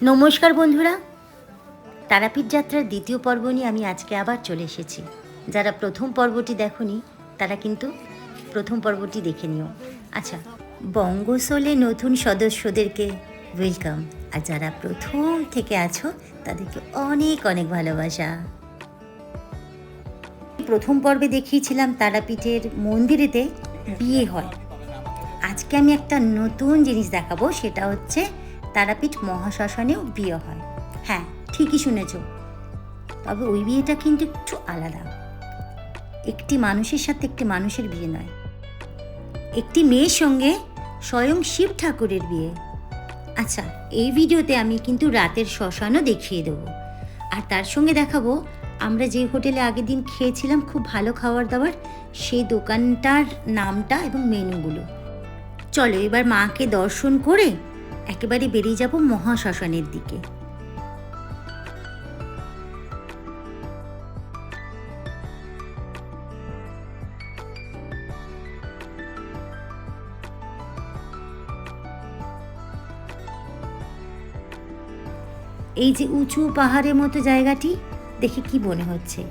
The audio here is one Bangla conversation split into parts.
নমস্কার বন্ধুরা, তারাপীঠ যাত্রার দ্বিতীয় পর্ব নিয়ে আমি আজকে আবার চলে এসেছি। যারা প্রথম পর্বটি দেখোনি তারা কিন্তু প্রথম পর্বটি দেখে নিও। আচ্ছা, বঙ্গসোলে নতুন সদস্যদেরকে ওয়েলকাম, আর যারা প্রথম থেকে আছো তাদেরকে অনেক অনেক ভালোবাসা। প্রথম পর্বে দেখিয়েছিলাম তারাপীঠের মন্দিরেতে বিয়ে হয়। আজকে আমি একটা নতুন জিনিস দেখাবো, সেটা হচ্ছে তারাপীঠ মহাশ্মশানেও বিয়ে হয়। হ্যাঁ, ঠিকই শুনেছ, তবে ওই বিয়েটা কিন্তু একটু আলাদা। একটি মানুষের সাথে একটি মানুষের বিয়ে নয়, একটি মেয়ের সঙ্গে স্বয়ং শিব ঠাকুরের বিয়ে। আচ্ছা, এই ভিডিওতে আমি কিন্তু রাতের শ্মশানও দেখিয়ে দেবো, আর তার সঙ্গে দেখাবো আমরা যে হোটেলে আগের দিন খেয়েছিলাম খুব ভালো খাবার দাবার, সেই দোকানটার নামটা এবং মেনুগুলো। চলো এবার মাকে দর্শন করে একেবারে বেরিয়ে যাব মহাশ্মশানের দিকে। এই যে উঁচু পাহাড়ের মতো জায়গাটি দেখে কি মনে হচ্ছে?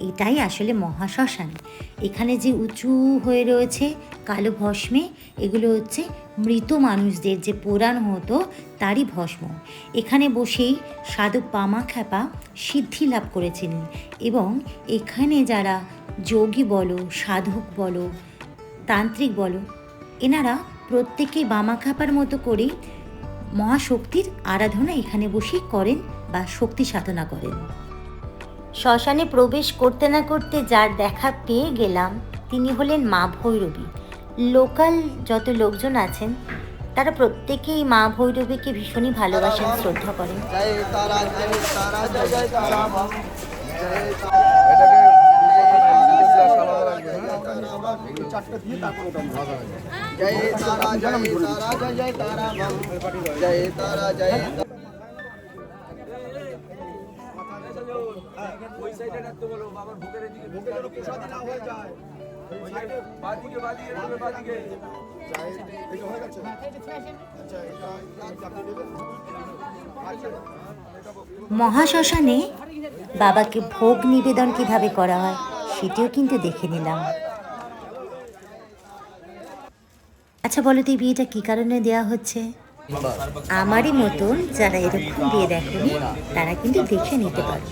এটাই আসলে মহাশ্মশান। এখানে যে উঁচু হয়ে রয়েছে কালো ভস্মে, এগুলো হচ্ছে মৃত মানুষদের যে পোড়ানো হতো তারই ভস্ম। এখানে বসেই সাধক বামাখ্যাপা সিদ্ধি লাভ করেছিলেন, এবং এখানে যারা যোগী বলো, সাধক বলো, তান্ত্রিক বলো, এনারা প্রত্যেকেই বামাখ্যাপার মতো করেই মহাশক্তির আরাধনা এখানে বসেই করেন বা শক্তি সাধনা করেন। শ্মশানে প্রবেশ করতে না করতে যার দেখা পেয়ে গেলাম তিনি হলেন মা ভৈরবী। লোকাল যত লোকজন আছেন তারা প্রত্যেকেই মা ভৈরবীকে ভীষণই ভালোবাসেন, শ্রদ্ধা করেন। ওই সাইডে রাখতে বলো, বাবার বুকের দিকে বুকের প্রসাদী না হয়ে যায়। ওই সাইডে বাদিকে বাদিকে বলে বাদিকে এই হয়ে গেছে। আচ্ছা, এটা আপনি দেবেন। মহাশ্মশানে বাবাকে ভোগ নিবেদন কিভাবে করা হয় সেটিও কিন্তু দেখে নিলাম। আচ্ছা বলো তো, এই বিয়েটা কী কারণে দেওয়া হচ্ছে? আমারই মতন যারা এরকম বিয়ে দেখেনি তারা কিন্তু দেখে নিতে পারে।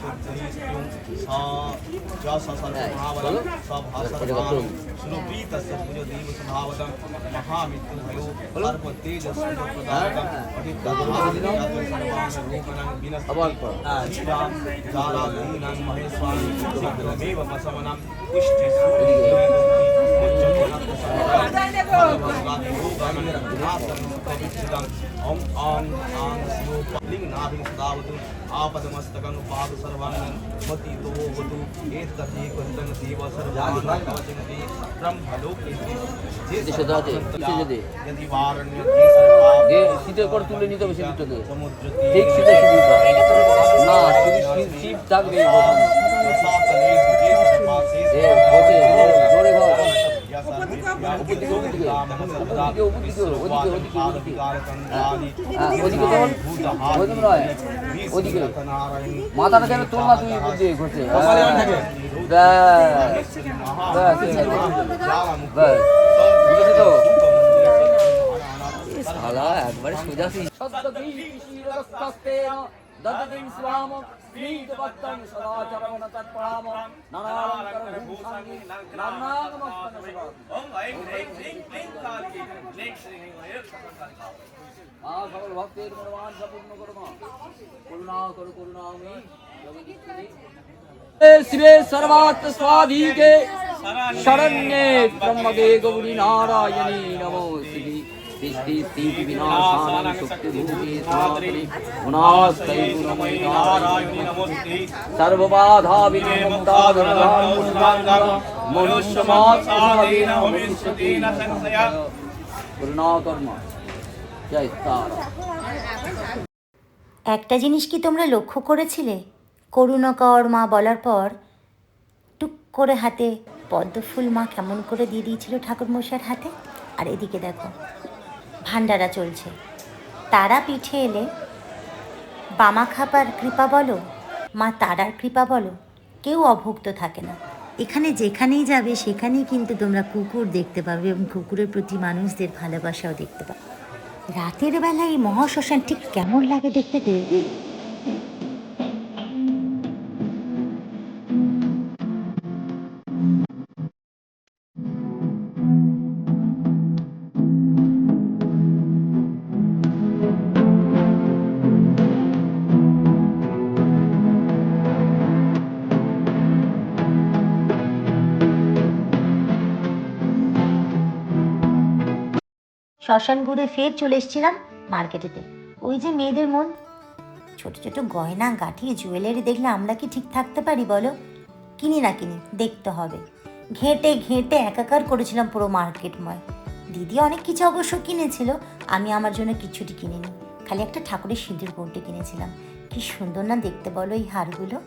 आपदमस्तकं पाद सर्वांगं मतितो वतु एतति कुंदन देव सर्वांगं कवचन्ति ब्रह्मलोके जे सदाते यदि वारण्य के सरकार दे सीधे कर तुले নিতে হবে সেটাকে সমুদ্র ঠিক সিধে সিধে না শিব থাকবে সাতলে যে পাশে এ বসে জোরে ঘর মাথাটা কেন তোল না, তুমি বুঝে ঘুরছে একবারে সোজা ददतिं स्वाम स्मीतवत्तं सदाचरणं तत्पराम नानालंकारं भूषाणि नानागमस्तन सदा ओम ऐं ह्रीं श्रीं क्लीं काली क्लीं श्रीं ह्रीं आ सकल भक्तेर भगवान संपूर्ण करुणा करुणा करो करुणामयी शिवे सर्वात् स्वाधिके शरण्ये त्र्यंबके गौरी नारायणी नमोस्तुते सर्वबाधा विमुक्ता একটা জিনিস কি তোমরা লক্ষ্য করেছিলে? করুণাকর মা বলার পর টুক করে হাতে পদ্মফুল মা কেমন করে দিয়ে দিয়েছিল ঠাকুরমশাইয়ের হাতে। আর এদিকে দেখো ভান্ডারা চলছে। তারাপীঠে এলে বামা খাপার কৃপা বলো, মা তারার কৃপা বলো, কেউ অভুক্ত থাকে না। এখানে যেখানেই যাবে সেখানেই কিন্তু তোমরা কুকুর দেখতে পাবে এবং কুকুরের প্রতি মানুষদের ভালোবাসাও দেখতে পাবে। রাতের বেলা এই মহাশ্মশান ঠিক কেমন লাগে দেখতে শ্মশান ঘুরে ফের চলে এসেছিলাম মার্কেটেতে। ওই যে মেয়েদের মন, ছোট ছোট গয়না গাঁঠি জুয়েলারি দেখলে আমরা কি ঠিক থাকতে পারি বলো? কিনি না কিনি, দেখতে হবে। ঘেঁটে ঘেঁটে একাকার করেছিলাম পুরো মার্কেটময়। দিদি অনেক কিছু অবশ্য কিনেছিল, আমি আমার জন্য কিছুটি কিনিনি, খালি একটা ঠাকুরের সিঁদুর কৌটো কিনেছিলাম। কি সুন্দর না দেখতে বলো এই হারগুলো।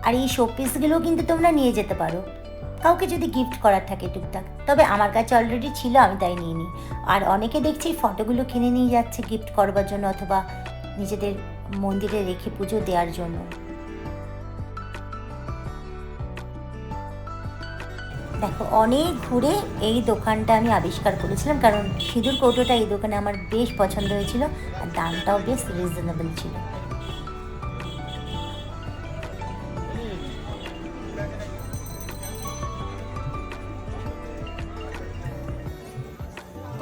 আর এই শোপিসগুলো কিন্তু তোমরা নিয়ে যেতে পারো, কাউকে যদি গিফট করার থাকে টুকটাক। তবে আমার কাছে অলরেডি ছিল, আমি তাই নিয়ে নিই। আর অনেকে দেখছি ফটোগুলো কিনে নিয়ে যাচ্ছে গিফট করবার জন্য অথবা নিজেদের মন্দিরে রেখে পুজো দেওয়ার জন্য। দেখো অনেক ঘুরে এই দোকানটা আমি আবিষ্কার করেছিলাম, কারণ সিঁদুর কৌটোটা এই দোকানে আমার বেশ পছন্দ হয়েছিল আর দামটাও বেশ রিজনেবল ছিল।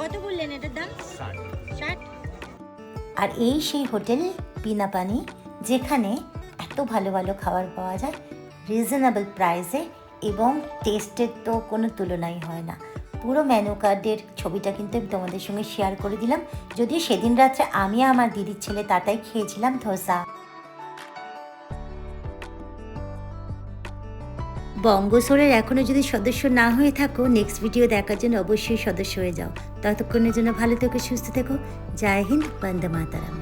কত বললেন এটার দাম? 60। আর এই সেই হোটেল বিনা পানি, যেখানে এত ভালো ভালো খাবার পাওয়া যায় রিজনেবল প্রাইসে এবং টেস্টের তো কোনো তুলনাই হয় না। পুরো মেনু কার্ডের ছবিটা কিন্তু আমি তোমাদের সঙ্গে শেয়ার করে দিলাম। যদিও সেদিন রাত্রে আমি আমার দিদির ছেলে তাতাই খেয়েছিলাম ধোসা। বঙ্গসোরের এখনও যদি সদস্য না হয়ে থাকো, নেক্সট ভিডিও দেখার জন্য অবশ্যই সদস্য হয়ে যাও। ততক্ষণের জন্য ভালো থেকো, সুস্থ থেকো। জয় হিন্দ, বন্দে মাতারাম।